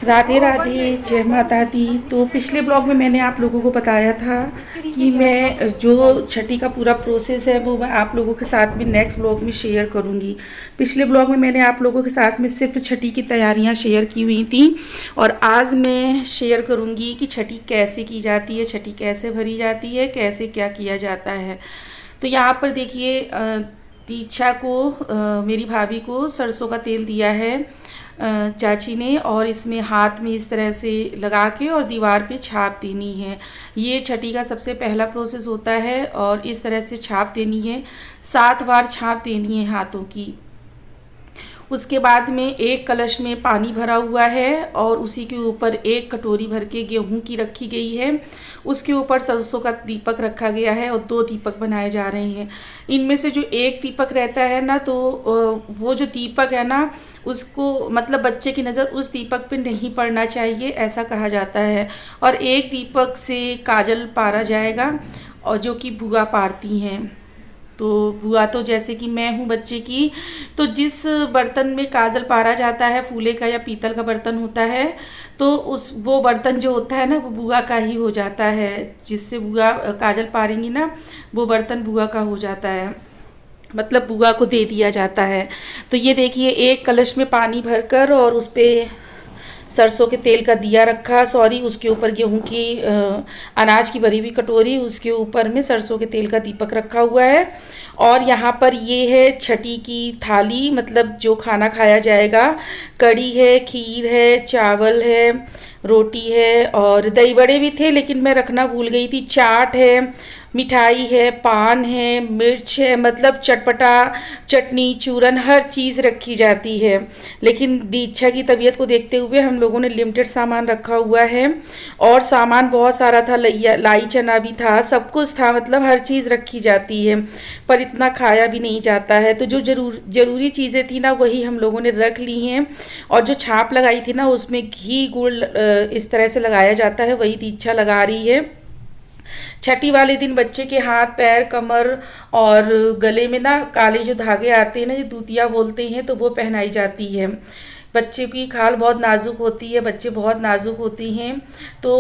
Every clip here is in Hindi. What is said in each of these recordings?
राधे राधे, जय माता दी। तो पिछले ब्लॉग में मैंने आप लोगों को बताया था कि मैं जो छठी का पूरा प्रोसेस है वो मैं आप लोगों के साथ में नेक्स्ट ब्लॉग में शेयर करूंगी। पिछले ब्लॉग में मैंने आप लोगों के साथ में सिर्फ छठी की तैयारियां शेयर की हुई थी और आज मैं शेयर करूंगी कि छठी कैसे की जाती है, छठी कैसे भरी जाती है, कैसे क्या किया जाता है। तो यहाँ पर देखिए दीक्षा को मेरी भाभी को सरसों का तेल दिया है चाची ने, और इसमें हाथ में इस तरह से लगा के और दीवार पे छाप देनी है। ये छठी का सबसे पहला प्रोसेस होता है और इस तरह से छाप देनी है। 7 बार छाप देनी है हाथों की। उसके बाद में एक कलश में पानी भरा हुआ है और उसी के ऊपर एक कटोरी भर के गेहूं की रखी गई है। उसके ऊपर सरसों का दीपक रखा गया है और 2 दीपक बनाए जा रहे हैं। इनमें से जो एक दीपक रहता है ना, तो वो जो दीपक है ना, उसको मतलब बच्चे की नज़र उस दीपक पे नहीं पड़ना चाहिए, ऐसा कहा जाता है। और एक दीपक से काजल पारा जाएगा और जो कि बुआ पारती हैं। तो बुआ तो जैसे कि मैं हूँ बच्चे की, तो जिस बर्तन में काजल पारा जाता है, फूले का या पीतल का बर्तन होता है, तो वो बर्तन जो होता है ना वो बुआ का ही हो जाता है। जिससे बुआ काजल पारेंगी ना, वो बर्तन बुआ का हो जाता है, मतलब बुआ को दे दिया जाता है। तो ये देखिए एक कलश में पानी भरकर और उस पर सरसों के तेल का दिया रखा, सॉरी उसके ऊपर गेहूं की अनाज की भरी हुई कटोरी, उसके ऊपर में सरसों के तेल का दीपक रखा हुआ है। और यहाँ पर ये है छठी की थाली, मतलब जो खाना खाया जाएगा। कड़ी है, खीर है, चावल है, रोटी है और दही बड़े भी थे लेकिन मैं रखना भूल गई थी। चाट है, मिठाई है, पान है, मिर्च है, मतलब चटपटा, चटनी, चूरन, हर चीज़ रखी जाती है। लेकिन दीक्षा की तबीयत को देखते हुए हम लोगों ने लिमिटेड सामान रखा हुआ है। और सामान बहुत सारा था, लाई चना भी था, सब कुछ था, मतलब हर चीज़ रखी जाती है, पर इतना खाया भी नहीं जाता है। तो जो ज़रूरी चीज़ें थी ना वही हम लोगों ने रख ली हैं। और जो छाप लगाई थी ना उसमें घी गुड़ इस तरह से लगाया जाता है, वही दीक्षा लगा रही है। छठी वाले दिन बच्चे के हाथ पैर कमर और गले में ना काले जो धागे आते हैं ना, जो दूतिया बोलते हैं, तो वो पहनाई जाती है। बच्चे की खाल बहुत नाजुक होती है, बच्चे बहुत नाजुक होती हैं, तो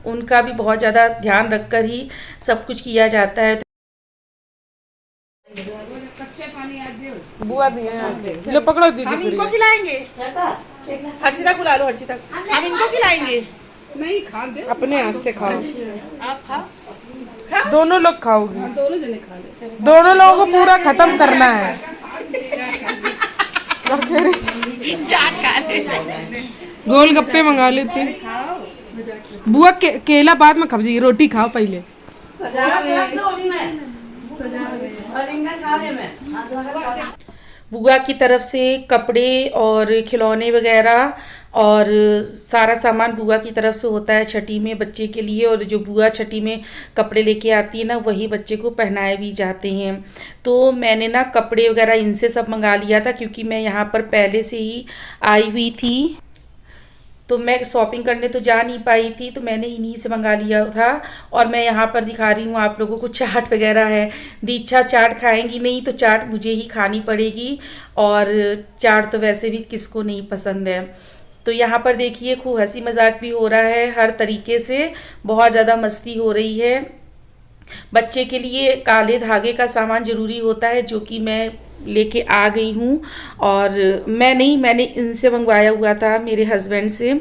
उनका भी बहुत ज़्यादा ध्यान रखकर ही सब कुछ किया जाता है। बुआ दिए लो पकड़ो दीदी, हम इनको खिलाएंगे, हर्षिता बुला लो, हर्षिता हम इनको खिलाएंगे। नहीं खा दे, अपने हाथ से खाओ, आप खाओ, दोनों लोग खाओगी, दोनों जने खा ले। दोनों लोगों को पूरा खत्म करना है। चाट खा ले, गोलगप्पे मंगा लेती बुआ। केला बाद में खा जी, रोटी खाओ पहले। बुआ की तरफ से कपड़े और खिलौने वगैरह और सारा सामान बुआ की तरफ से होता है छठी में बच्चे के लिए। और जो बुआ छठी में कपड़े लेके आती है ना, वही बच्चे को पहनाए भी जाते हैं। तो मैंने ना कपड़े वगैरह इनसे सब मंगा लिया था, क्योंकि मैं यहाँ पर पहले से ही आई हुई थी, तो मैं शॉपिंग करने तो जा नहीं पाई थी, तो मैंने इन्हीं से मंगा लिया था। और मैं यहाँ पर दिखा रही हूँ आप लोगों को, चाट वगैरह है। दीक्षा चाट खाएंगी नहीं, तो चाट मुझे ही खानी पड़ेगी, और चाट तो वैसे भी किसको नहीं पसंद है। तो यहाँ पर देखिए खूब हंसी मजाक भी हो रहा है, हर तरीके से बहुत ज़्यादा मस्ती हो रही है। बच्चे के लिए काले धागे का सामान ज़रूरी होता है, जो कि मैं लेके आ गई हूँ। और मैं नहीं, मैंने इनसे मंगवाया हुआ था, मेरे हस्बैंड से।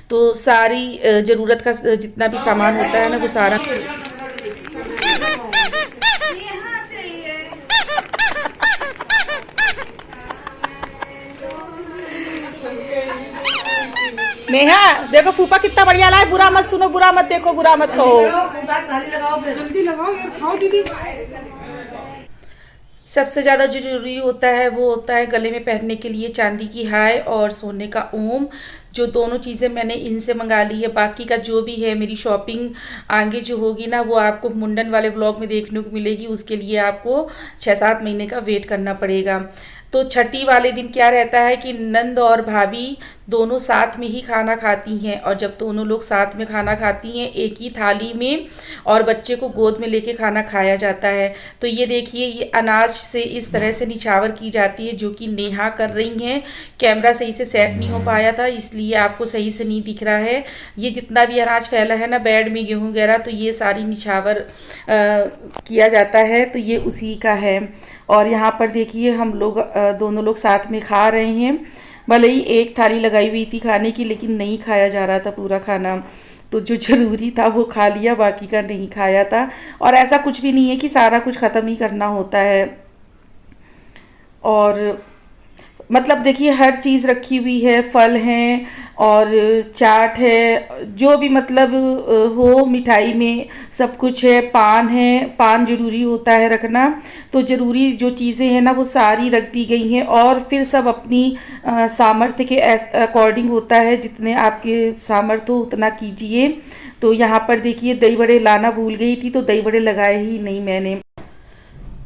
तो सारी ज़रूरत का जितना भी सामान होता है ना, वो सारा नेहा देखो फूफा कितना बढ़िया लाए। बुरा मत सुनो, बुरा मत देखो, बुरा मत कहो। जल्दी लगाओ यार, खाओ दीदी। सबसे ज़्यादा जो जरूरी होता है वो होता है गले में पहनने के लिए चांदी की हाय और सोने का ओम। जो दोनों चीज़ें मैंने इनसे मंगा ली है। बाकी का जो भी है मेरी शॉपिंग आगे जो होगी ना, वो आपको मुंडन वाले ब्लॉग में देखने को मिलेगी। उसके लिए आपको 6-7 महीने का वेट करना पड़ेगा। तो छठी वाले दिन क्या रहता है कि नंद और भाभी दोनों साथ में ही खाना खाती हैं, और जब दोनों लोग साथ में खाना खाती हैं एक ही थाली में और बच्चे को गोद में लेके खाना खाया जाता है। तो ये देखिए, ये अनाज से इस तरह से निछावर की जाती है, जो कि नेहा कर रही हैं। कैमरा सही से सेट नहीं हो पाया था, इसलिए आपको सही से नहीं दिख रहा है। ये जितना भी अनाज फैला है ना बेड में, गेहूं वगैरह, तो ये सारी निछावर किया जाता है, तो ये उसी का है। और यहाँ पर देखिए हम लोग दोनों लोग साथ में खा रहे हैं। भले ही एक थाली लगाई हुई थी खाने की, लेकिन नहीं खाया जा रहा था पूरा खाना, तो जो ज़रूरी था वो खा लिया, बाकी का नहीं खाया था। और ऐसा कुछ भी नहीं है कि सारा कुछ ख़त्म ही करना होता है। और मतलब देखिए हर चीज़ रखी हुई है, फल हैं और चाट है, जो भी मतलब हो मिठाई में सब कुछ है। पान है, पान ज़रूरी होता है रखना, तो ज़रूरी जो चीज़ें हैं ना वो सारी रख दी गई हैं। और फिर सब अपनी सामर्थ्य के अकॉर्डिंग होता है, जितने आपके सामर्थ्य हो उतना कीजिए। तो यहाँ पर देखिए दही बड़े लाना भूल गई थी, तो दही बड़े लगाए ही नहीं मैंने।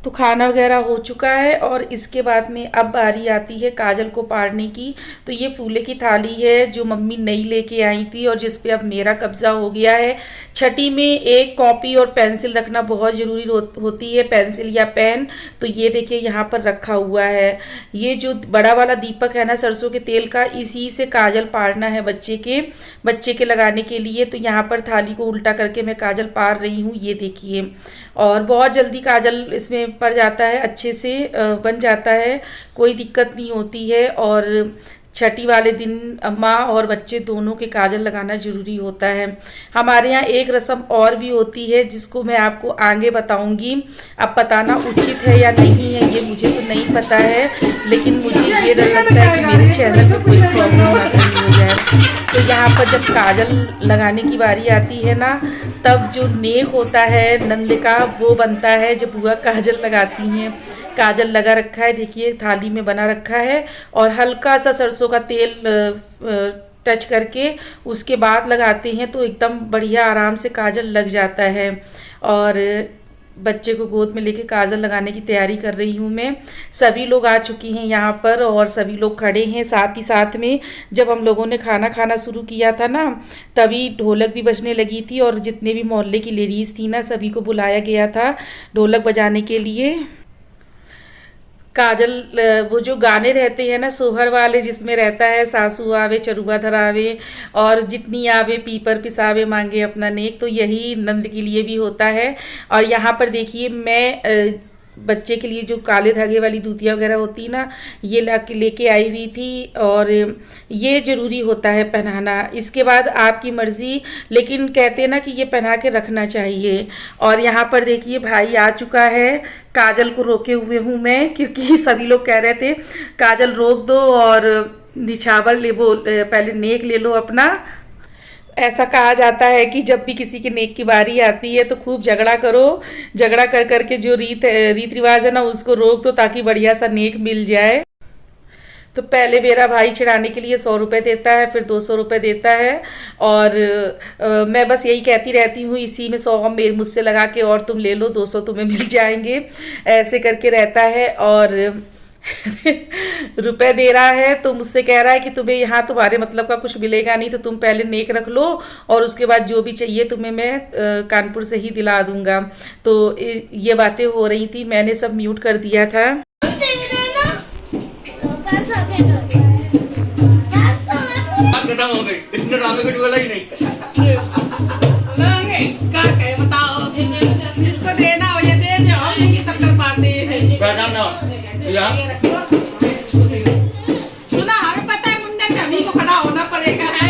तो खाना वगैरह हो चुका है, और इसके बाद में अब बारी आती है काजल को पाड़ने की। तो ये फूले की थाली है जो मम्मी नई लेके आई थी और जिस पे अब मेरा कब्जा हो गया है। छठी में एक कॉपी और पेंसिल रखना बहुत ज़रूरी होती है, पेंसिल या पेन। तो ये देखिए यहाँ पर रखा हुआ है। ये जो बड़ा वाला दीपक है ना सरसों के तेल का, इसी से काजल पाड़ना है बच्चे के लगाने के लिए। तो यहाँ पर थाली को उल्टा करके मैं काजल पाड़ रही हूँ, ये देखिए। और बहुत जल्दी काजल इसमें पड़ जाता है, अच्छे से बन जाता है, कोई दिक्कत नहीं होती है। और छठी वाले दिन माँ और बच्चे दोनों के काजल लगाना ज़रूरी होता है। हमारे यहाँ एक रस्म और भी होती है जिसको मैं आपको आगे बताऊंगी। अब बताना उचित है या नहीं है ये मुझे तो नहीं पता है, लेकिन मुझे ये डर लगता है कि मेरे चैनल में कोई प्रॉब्लम ना हो जाए। तो यहाँ पर जब काजल लगाने की बारी आती है ना, तब जो नेक होता है नंद का वो बनता है जब बुआ काजल लगाती हैं। काजल लगा रखा है, देखिए थाली में बना रखा है, और हल्का सा सरसों का तेल टच करके उसके बाद लगाते हैं तो एकदम बढ़िया आराम से काजल लग जाता है। और बच्चे को गोद में लेके काजल लगाने की तैयारी कर रही हूँ मैं। सभी लोग आ चुकी हैं यहाँ पर और सभी लोग खड़े हैं साथ ही साथ में। जब हम लोगों ने खाना खाना शुरू किया था ना, तभी ढोलक भी बजने लगी थी, और जितने भी मोहल्ले की लेडीज़ थी ना सभी को बुलाया गया था ढोलक बजाने के लिए। काजल वो जो गाने रहते हैं ना सोहर वाले, जिसमें रहता है सासू आवे चरुआ धरावे और जितनी आवे पीपर पिसावे मांगे अपना नेक, तो यही नंद के लिए भी होता है। और यहाँ पर देखिए मैं बच्चे के लिए जो काले धागे वाली दूतिया वगैरह होती ना, ये लेके आई हुई थी, और ये ज़रूरी होता है पहनाना। इसके बाद आपकी मर्ज़ी, लेकिन कहते हैं ना कि ये पहना के रखना चाहिए। और यहाँ पर देखिए भाई आ चुका है, काजल को रोके हुए हूँ मैं, क्योंकि सभी लोग कह रहे थे काजल रोक दो और निछावर ले, वो पहले नेक ले लो अपना। ऐसा कहा जाता है कि जब भी किसी के नेक की बारी आती है तो खूब झगड़ा करो, झगड़ा कर करके जो रीत रिवाज है ना उसको रोक दो, ताकि बढ़िया सा नेक मिल जाए। तो पहले मेरा भाई चढ़ाने के लिए 100 रुपये देता है, फिर 200 रुपये देता है, और मैं बस यही कहती रहती हूँ इसी में 100 मेरे मुझसे लगा के और तुम ले लो, 200 तुम्हें मिल जाएंगे, ऐसे करके रहता है। और रुपए दे रहा है तो मुझसे कह रहा है कि तुम्हें यहाँ तुम्हारे मतलब का कुछ मिलेगा नहीं, तो तुम पहले नेक रख लो और उसके बाद जो भी चाहिए तुम्हें मैं कानपुर से ही दिला दूंगा। तो ये बातें हो रही थी, मैंने सब म्यूट कर दिया था। जिसको देना हो ये दे दो, हम ये सब कर पाते हैं। सुना, हमें पता है मुन्ने के अभी को खड़ा होना पड़ेगा है।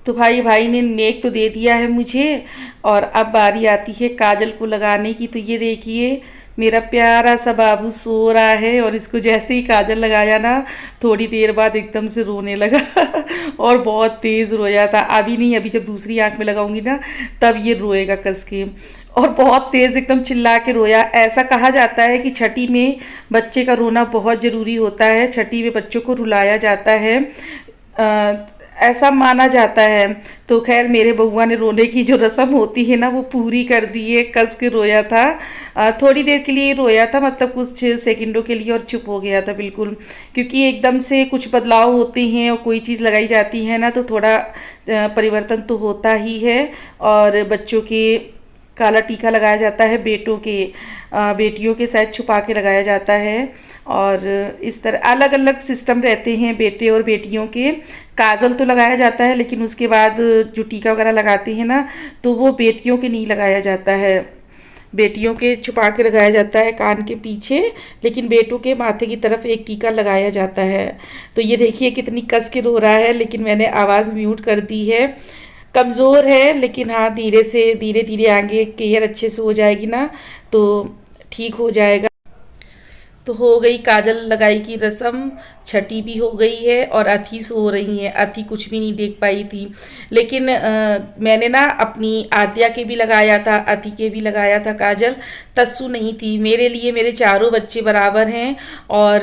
तो भाई ने नेक तो दे दिया है मुझे, और अब बारी आती है काजल को लगाने की। तो ये देखिए मेरा प्यारा सा बाबू सो रहा है, और इसको जैसे ही काजल लगाया ना थोड़ी देर बाद एकदम से रोने लगा और बहुत तेज़ रोया था। अभी नहीं, अभी जब दूसरी आंख में लगाऊंगी ना तब ये रोएगा कस के, और बहुत तेज़ एकदम चिल्ला के रोया। ऐसा कहा जाता है कि छठी में बच्चे का रोना बहुत ज़रूरी होता है, छठी में बच्चों को रुलाया जाता है। ऐसा माना जाता है। तो खैर मेरे बउआ ने रोने की जो रस्म होती है ना वो पूरी कर दी है, कस के रोया था। थोड़ी देर के लिए रोया था, मतलब कुछ सेकंडों के लिए, और चुप हो गया था बिल्कुल, क्योंकि एकदम से कुछ बदलाव होते हैं और कोई चीज़ लगाई जाती है ना तो थोड़ा परिवर्तन तो होता ही है। और बच्चों के काला टीका लगाया जाता है, बेटियों के शायद छुपा के लगाया जाता है। और इस तरह अलग अलग सिस्टम रहते हैं बेटे और बेटियों के। काजल तो लगाया जाता है, लेकिन उसके बाद जो टीका वगैरह लगाते हैं ना तो वो बेटियों के नहीं लगाया जाता है, बेटियों के छुपा के लगाया जाता है कान के पीछे, लेकिन बेटों के माथे की तरफ एक टीका लगाया जाता है। तो ये देखिए कितनी कस के रो रहा है, लेकिन मैंने आवाज़ म्यूट कर दी है। कमज़ोर है, लेकिन हाँ धीरे धीरे आगे केयर अच्छे से हो जाएगी ना तो ठीक हो जाएगा। तो हो गई काजल लगाई की रस्म, छठी भी हो गई है और अथी सो रही हैं। अथी कुछ भी नहीं देख पाई थी, लेकिन मैंने ना अपनी आद्या के भी लगाया था, अथी के भी लगाया था काजल। तस्सू नहीं थी। मेरे लिए मेरे चारों बच्चे बराबर हैं और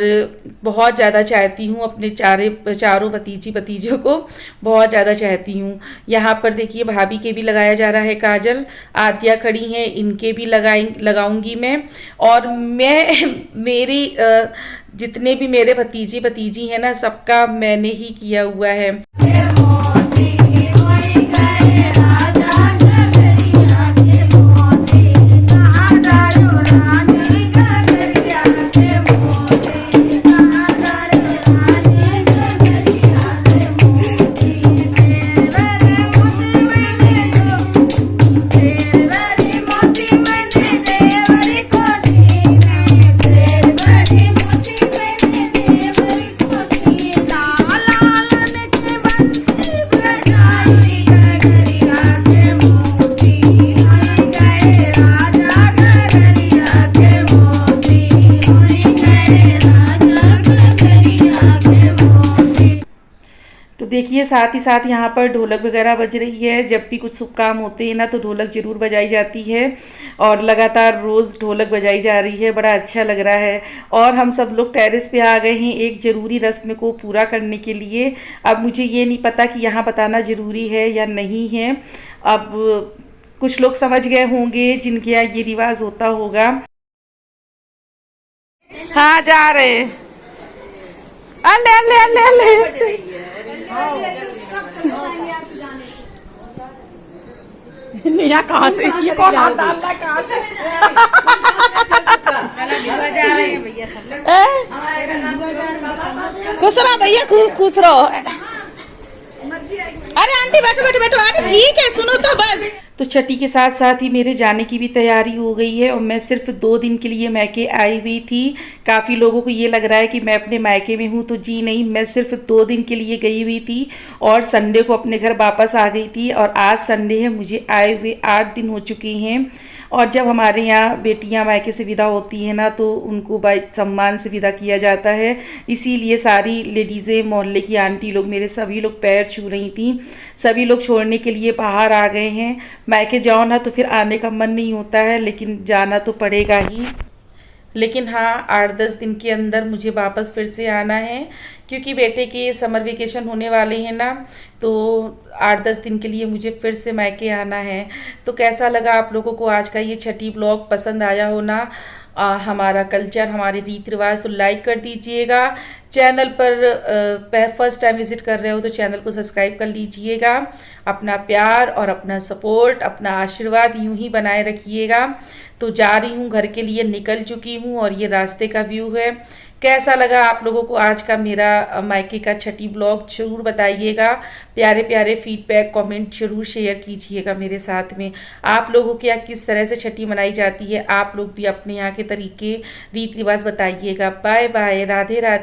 बहुत ज़्यादा चाहती हूँ अपने चारों भतीजों को बहुत ज़्यादा चाहती हूँ। यहाँ पर देखिए भाभी के भी लगाया जा रहा है काजल, आद्या खड़ी हैं, इनके भी लगाऊंगी मैं। और मैं मेरी जितने भी मेरे भतीजी हैं ना सबका मैंने ही किया हुआ है। देखिए साथ ही साथ यहाँ पर ढोलक वगैरह बज रही है। जब भी कुछ शुभ काम होते हैं ना तो ढोलक ज़रूर बजाई जाती है और लगातार रोज़ ढोलक बजाई जा रही है। बड़ा अच्छा लग रहा है। और हम सब लोग टेरेस पे आ गए हैं एक ज़रूरी रस्म को पूरा करने के लिए। अब मुझे ये नहीं पता कि यहाँ बताना ज़रूरी है या नहीं है। अब कुछ लोग समझ गए होंगे जिनके यहाँ ये रिवाज होता होगा। हाँ जा रहे हैं। अले अले अले अले निया कहाँ से ये कौन हाथ डाल रहा है कहाँ से? खुश रहो भैया, खुश रहो। अरे आंटी बैठो बैठो बैठो। अरे ठीक है सुनो तो बस। तो छठी के साथ साथ ही मेरे जाने की भी तैयारी हो गई है और मैं सिर्फ 2 दिन के लिए मायके आई हुई थी। काफ़ी लोगों को ये लग रहा है कि मैं अपने मायके में हूँ, तो जी नहीं, मैं सिर्फ 2 दिन के लिए गई हुई थी और संडे को अपने घर वापस आ गई थी। और आज संडे है, मुझे आए हुए 8 दिन हो चुके हैं। और जब हमारे यहाँ बेटियाँ मायके से विदा होती हैं ना तो उनको बड़े सम्मान से विदा किया जाता है। इसीलिए सारी लेडीज़ें, मोहल्ले की आंटी लोग, मेरे सभी लोग पैर छू रही थी। सभी लोग छोड़ने के लिए बाहर आ गए हैं। मायके जाओ ना तो फिर आने का मन नहीं होता है, लेकिन जाना तो पड़ेगा ही। लेकिन हाँ 8-10 दिन के अंदर मुझे वापस फिर से आना है, क्योंकि बेटे के समर वेकेशन होने वाले हैं ना, तो 8-10 दिन के लिए मुझे फिर से मायके आना है। तो कैसा लगा आप लोगों को आज का ये छठी ब्लॉग? पसंद आया हो ना हमारा कल्चर, हमारे रीति रिवाज? तो लाइक कर दीजिएगा। चैनल पर फर्स्ट टाइम विजिट कर रहे हो तो चैनल को सब्सक्राइब कर लीजिएगा। अपना प्यार और अपना सपोर्ट, अपना आशीर्वाद यूं ही बनाए रखिएगा। तो जा रही हूँ घर के लिए, निकल चुकी हूँ और ये रास्ते का व्यू है। कैसा लगा आप लोगों को आज का मेरा मायके का छठी ब्लॉग? ज़रूर बताइएगा। प्यारे प्यारे फीडबैक कमेंट ज़रूर शेयर कीजिएगा मेरे साथ में। आप लोगों के यहाँ किस तरह से छठी मनाई जाती है? आप लोग भी अपने यहाँ के तरीके रीति रिवाज बताइएगा। Bye bye, Radhe Radhe.